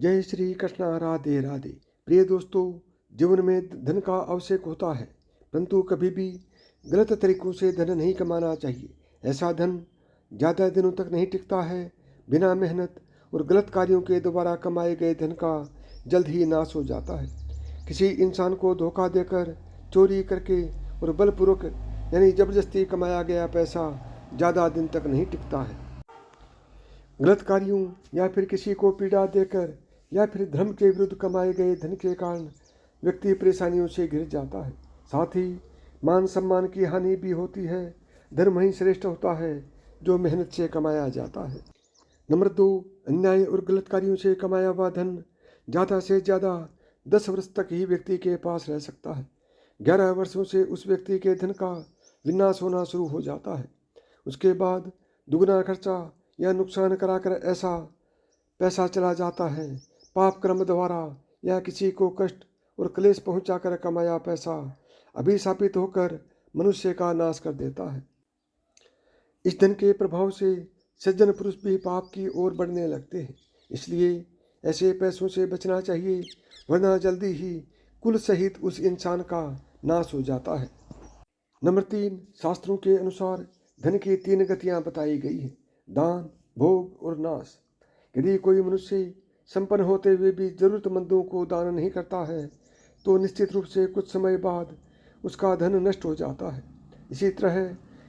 जय श्री कृष्णा, राधे राधे। प्रिय दोस्तों, जीवन में धन का आवश्यक होता है, परंतु कभी भी गलत तरीकों से धन नहीं कमाना चाहिए। ऐसा धन ज़्यादा दिनों तक नहीं टिकता है। बिना मेहनत और गलत कार्यों के द्वारा कमाए गए धन का जल्द ही नाश हो जाता है। किसी इंसान को धोखा देकर, चोरी करके और बलपूर्वक यानी जबरदस्ती कमाया गया पैसा ज़्यादा दिन तक नहीं टिकता है। गलत कार्यों या फिर किसी को पीड़ा देकर या फिर धर्म के विरुद्ध कमाए गए धन के कारण व्यक्ति परेशानियों से घिर जाता है। साथ ही मान सम्मान की हानि भी होती है। धर्म ही श्रेष्ठ होता है जो मेहनत से कमाया जाता है। नंबर 2, अन्याय और गलत कार्यों से कमाया हुआ धन ज़्यादा से ज़्यादा 10 वर्ष तक ही व्यक्ति के पास रह सकता है। 11 वर्षों से उस व्यक्ति के धन का विनाश होना शुरू हो जाता है। उसके बाद दुगना खर्चा या नुकसान कराकर ऐसा पैसा चला जाता है। पाप कर्म द्वारा या किसी को कष्ट और क्लेश पहुंचाकर कमाया पैसा अभिशापित होकर मनुष्य का नाश कर देता है। इस धन के प्रभाव से सज्जन पुरुष भी पाप की ओर बढ़ने लगते हैं। इसलिए ऐसे पैसों से बचना चाहिए, वरना जल्दी ही कुल सहित उस इंसान का नाश हो जाता है। नंबर 3, शास्त्रों के अनुसार धन की 3 गतियां बताई गई हैं: दान, भोग और नाश। यदि कोई मनुष्य संपन्न होते हुए भी जरूरतमंदों को दान नहीं करता है तो निश्चित रूप से कुछ समय बाद उसका धन नष्ट हो जाता है। इसी तरह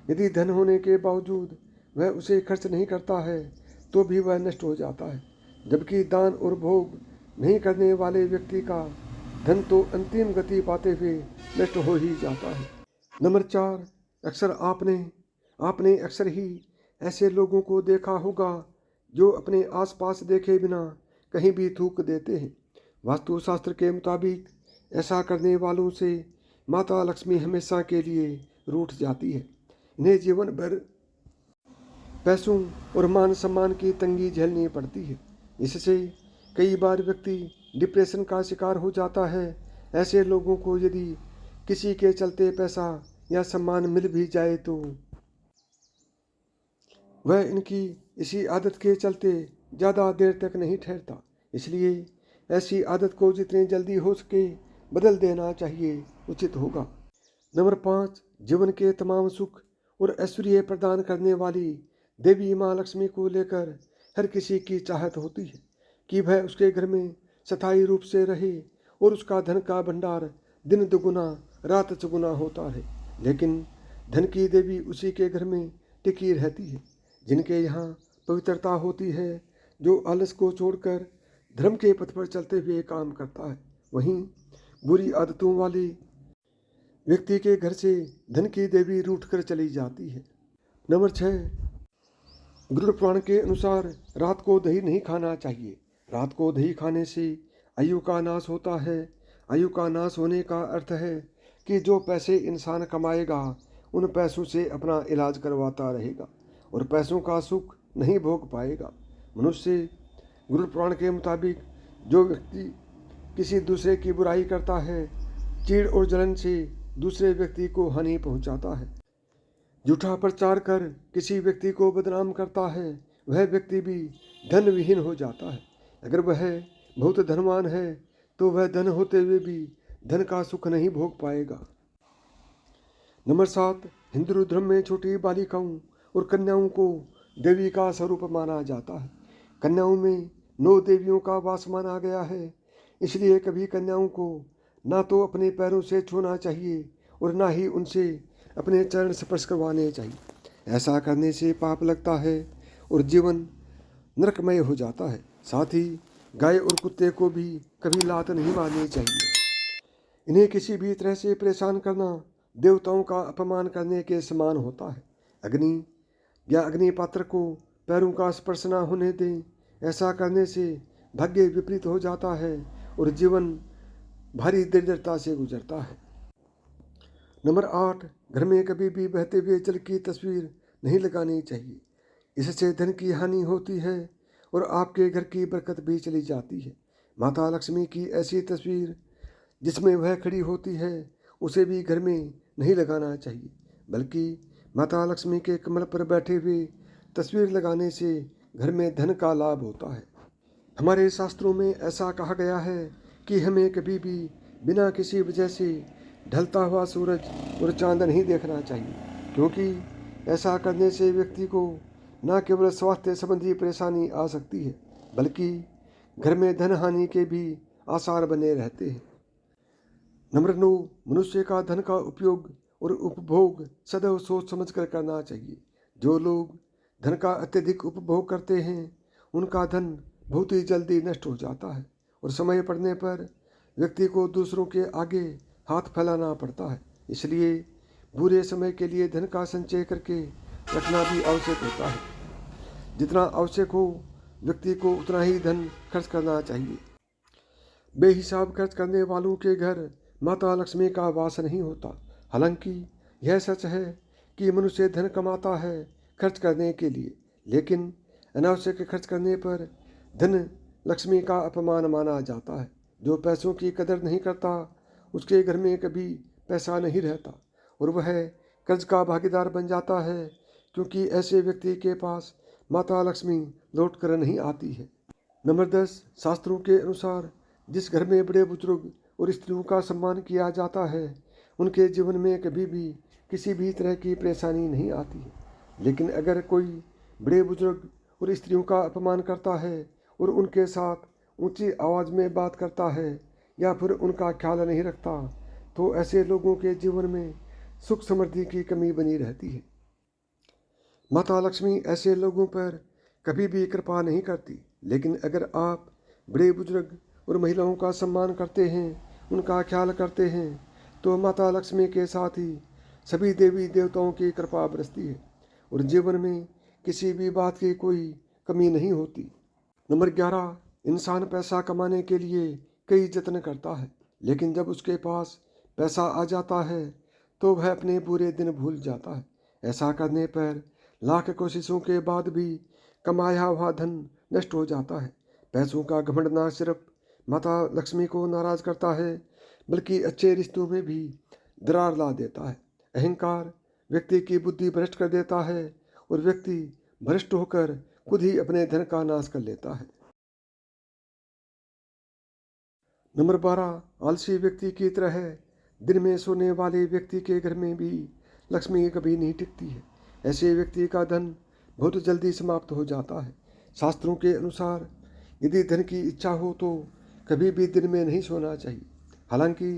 यदि धन होने के बावजूद वह उसे खर्च नहीं करता है तो भी वह नष्ट हो जाता है। जबकि दान और भोग नहीं करने वाले व्यक्ति का धन तो अंतिम गति पाते हुए नष्ट हो ही जाता है। नंबर 4, अक्सर आपने अक्सर ही ऐसे लोगों को देखा होगा जो अपने आसपास देखे बिना कहीं भी थूक देते हैं। वास्तुशास्त्र के मुताबिक ऐसा करने वालों से माता लक्ष्मी हमेशा के लिए रूठ जाती है। इन्हें जीवन भर पैसों और मान सम्मान की तंगी झेलनी पड़ती है। इससे कई बार व्यक्ति डिप्रेशन का शिकार हो जाता है। ऐसे लोगों को यदि किसी के चलते पैसा या सम्मान मिल भी जाए तो वह इनकी इसी आदत के चलते ज़्यादा देर तक नहीं ठहरता। इसलिए ऐसी आदत को जितनी जल्दी हो सके बदल देना चाहिए, उचित होगा। नंबर 5, जीवन के तमाम सुख और ऐश्वर्य प्रदान करने वाली देवी माँ लक्ष्मी को लेकर हर किसी की चाहत होती है कि वह उसके घर में स्थायी रूप से रहे और उसका धन का भंडार दिन दुगुना रात चौगुना होता है। लेकिन धन की देवी उसी के घर में टिकी रहती है जिनके यहाँ पवित्रता होती है, जो आलस को छोड़कर धर्म के पथ पर चलते हुए काम करता है। वहीं बुरी आदतों वाले व्यक्ति के घर से धन की देवी रूठ कर चली जाती है। नंबर 6, गरुड़ पुराण के अनुसार रात को दही नहीं खाना चाहिए। रात को दही खाने से आयु का नाश होता है। आयु का नाश होने का अर्थ है कि जो पैसे इंसान कमाएगा उन पैसों से अपना इलाज करवाता रहेगा और पैसों का सुख नहीं भोग पाएगा। मनुष्य गरुड़ पुराण के मुताबिक जो व्यक्ति किसी दूसरे की बुराई करता है, चीड़ और जलन से दूसरे व्यक्ति को हानि पहुंचाता है, झूठा प्रचार कर किसी व्यक्ति को बदनाम करता है, वह व्यक्ति भी धन विहीन हो जाता है। अगर वह बहुत धनवान है तो वह धन होते हुए भी धन का सुख नहीं भोग पाएगा। नंबर 7, हिंदू धर्म में छोटी बालिकाओं और कन्याओं को देवी का स्वरूप माना जाता है। कन्याओं में 9 देवियों का वास माना गया है। इसलिए कभी कन्याओं को ना तो अपने पैरों से छूना चाहिए और ना ही उनसे अपने चरण स्पर्श करवाने चाहिए। ऐसा करने से पाप लगता है और जीवन नरकमय हो जाता है। साथ ही गाय और कुत्ते को भी कभी लात नहीं मारनी चाहिए। इन्हें किसी भी तरह से परेशान करना देवताओं का अपमान करने के समान होता है। अग्नि या अग्निपात्र को पैरों का स्पर्श न होने दें। ऐसा करने से भाग्य विपरीत हो जाता है और जीवन भारी दरिद्रता से गुजरता है। नंबर 8, घर में कभी भी बहते हुए जल की तस्वीर नहीं लगानी चाहिए। इससे धन की हानि होती है और आपके घर की बरकत भी चली जाती है। माता लक्ष्मी की ऐसी तस्वीर जिसमें वह खड़ी होती है उसे भी घर में नहीं लगाना चाहिए, बल्कि माता लक्ष्मी के कमल पर बैठे हुए तस्वीर लगाने से घर में धन का लाभ होता है। हमारे शास्त्रों में ऐसा कहा गया है कि हमें कभी भी बिना किसी वजह से ढलता हुआ सूरज और चांद नहीं देखना चाहिए, क्योंकि ऐसा करने से व्यक्ति को न केवल स्वास्थ्य संबंधी परेशानी आ सकती है, बल्कि घर में धन हानि के भी आसार बने रहते हैं। नंबर 9, मनुष्य का धन का उपयोग और उपभोग सदैव सोच समझ कर करना चाहिए। जो लोग धन का अत्यधिक उपभोग करते हैं उनका धन बहुत ही जल्दी नष्ट हो जाता है और समय पड़ने पर व्यक्ति को दूसरों के आगे हाथ फैलाना पड़ता है। इसलिए बुरे समय के लिए धन का संचय करके रखना भी आवश्यक होता है। जितना आवश्यक हो व्यक्ति को उतना ही धन खर्च करना चाहिए। बेहिसाब खर्च करने वालों के घर माता लक्ष्मी का वास नहीं होता। हालांकि यह सच है कि मनुष्य धन कमाता है खर्च करने के लिए, लेकिन अनावश्यक खर्च करने पर धन लक्ष्मी का अपमान माना जाता है। जो पैसों की कदर नहीं करता उसके घर में कभी पैसा नहीं रहता और वह कर्ज का भागीदार बन जाता है, क्योंकि ऐसे व्यक्ति के पास माता लक्ष्मी लौट कर नहीं आती है। नंबर 10, शास्त्रों के अनुसार जिस घर में बड़े बुजुर्ग और स्त्रियों का सम्मान किया जाता है उनके जीवन में कभी भी किसी भी तरह की परेशानी नहीं आती है। लेकिन अगर कोई बड़े बुजुर्ग और स्त्रियों का अपमान करता है और उनके साथ ऊंची आवाज़ में बात करता है या फिर उनका ख्याल नहीं रखता, तो ऐसे लोगों के जीवन में सुख समृद्धि की कमी बनी रहती है। माता लक्ष्मी ऐसे लोगों पर कभी भी कृपा नहीं करती, लेकिन अगर आप बड़े बुजुर्ग और महिलाओं का सम्मान करते हैं, उनका ख्याल करते हैं, तो माता लक्ष्मी के साथ ही सभी देवी देवताओं की कृपा बरसती है और जीवन में किसी भी बात की कोई कमी नहीं होती। नंबर 11, इंसान पैसा कमाने के लिए कई जतन करता है, लेकिन जब उसके पास पैसा आ जाता है तो वह अपने बुरे दिन भूल जाता है। ऐसा करने पर लाख कोशिशों के बाद भी कमाया हुआ धन नष्ट हो जाता है। पैसों का घमंड न सिर्फ माता लक्ष्मी को नाराज करता है, बल्कि अच्छे रिश्तों में भी दरार ला देता है। अहंकार व्यक्ति की बुद्धि भ्रष्ट कर देता है और व्यक्ति भ्रष्ट होकर खुद ही अपने धन का नाश कर लेता है। नंबर 12, आलसी व्यक्ति की तरह दिन में सोने वाले व्यक्ति के घर में भी लक्ष्मी कभी नहीं टिकती है। ऐसे व्यक्ति का धन बहुत जल्दी समाप्त हो जाता है। शास्त्रों के अनुसार यदि धन की इच्छा हो तो कभी भी दिन में नहीं सोना चाहिए। हालांकि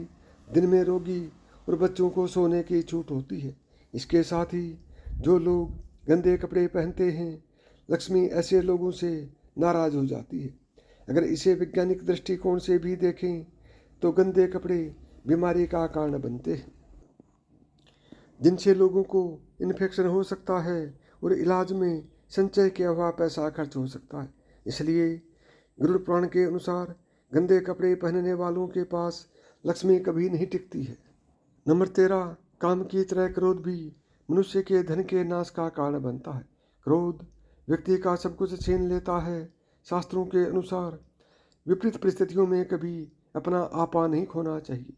दिन में रोगी और बच्चों को सोने की छूट होती है। इसके साथ ही जो लोग गंदे कपड़े पहनते हैं, लक्ष्मी ऐसे लोगों से नाराज हो जाती है। अगर इसे वैज्ञानिक दृष्टिकोण से भी देखें तो गंदे कपड़े बीमारी का कारण बनते हैं, जिनसे लोगों को इन्फेक्शन हो सकता है और इलाज में संचय किया हुआ पैसा खर्च हो सकता है। इसलिए गरुड़ पुराण के अनुसार गंदे कपड़े पहनने वालों के पास लक्ष्मी कभी नहीं टिकती है। नंबर 13, काम की तरह क्रोध भी मनुष्य के धन के नाश का कारण बनता है। क्रोध व्यक्ति का सब कुछ छीन लेता है। शास्त्रों के अनुसार विपरीत परिस्थितियों में कभी अपना आपा नहीं खोना चाहिए।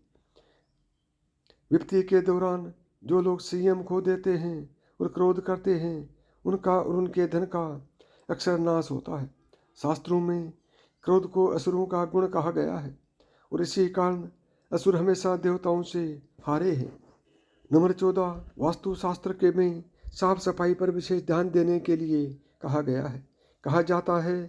विपत्ति के दौरान जो लोग संयम खो देते हैं और क्रोध करते हैं, उनका और उनके धन का अक्सर नाश होता है। शास्त्रों में क्रोध को असुरों का गुण कहा गया है और इसी कारण असुर हमेशा देवताओं से हारे हैं। नंबर 14, वास्तुशास्त्र के में साफ सफाई पर विशेष ध्यान देने के लिए कहा गया है। कहा जाता है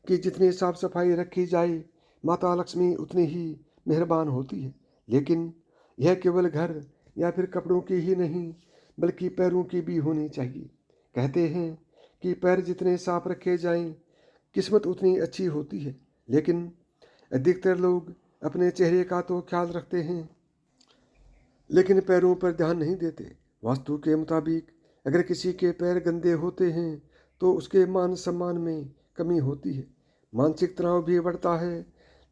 कि जितनी साफ सफाई रखी जाए माता लक्ष्मी उतनी ही मेहरबान होती है। लेकिन यह केवल घर या फिर कपड़ों की ही नहीं बल्कि पैरों की भी होनी चाहिए। कहते हैं कि पैर जितने साफ रखे जाएं किस्मत उतनी अच्छी होती है, लेकिन अधिकतर लोग अपने चेहरे का तो ख्याल रखते हैं लेकिन पैरों पर ध्यान नहीं देते। वास्तु के मुताबिक अगर किसी के पैर गंदे होते हैं तो उसके मान सम्मान में कमी होती है, मानसिक तनाव भी बढ़ता है,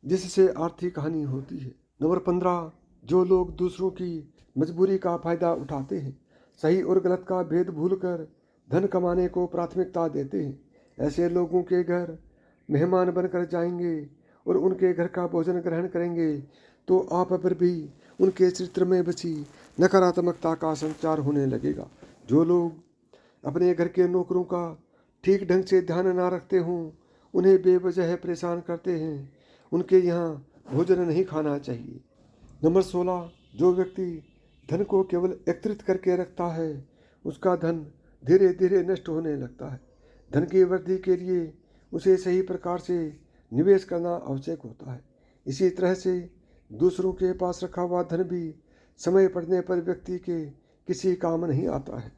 जिससे आर्थिक हानि होती है। नंबर 15, जो लोग दूसरों की मजबूरी का फायदा उठाते हैं, सही और गलत का भेद भूलकर धन कमाने को प्राथमिकता देते हैं, ऐसे लोगों के घर मेहमान बनकर जाएंगे और उनके घर का भोजन ग्रहण करेंगे तो आप पर भी उनके चरित्र में बची नकारात्मकता का संचार होने लगेगा। जो लोग अपने घर के नौकरों का ठीक ढंग से ध्यान ना रखते हों उन्हें बेवजह परेशान करते हैं, उनके यहाँ भोजन नहीं खाना चाहिए। नंबर 16, जो व्यक्ति धन को केवल एकत्रित करके रखता है उसका धन धीरे धीरे नष्ट होने लगता है। धन की वृद्धि के लिए उसे सही प्रकार से निवेश करना आवश्यक होता है। इसी तरह से दूसरों के पास रखा हुआ धन भी समय पड़ने पर व्यक्ति के किसी काम नहीं आता है।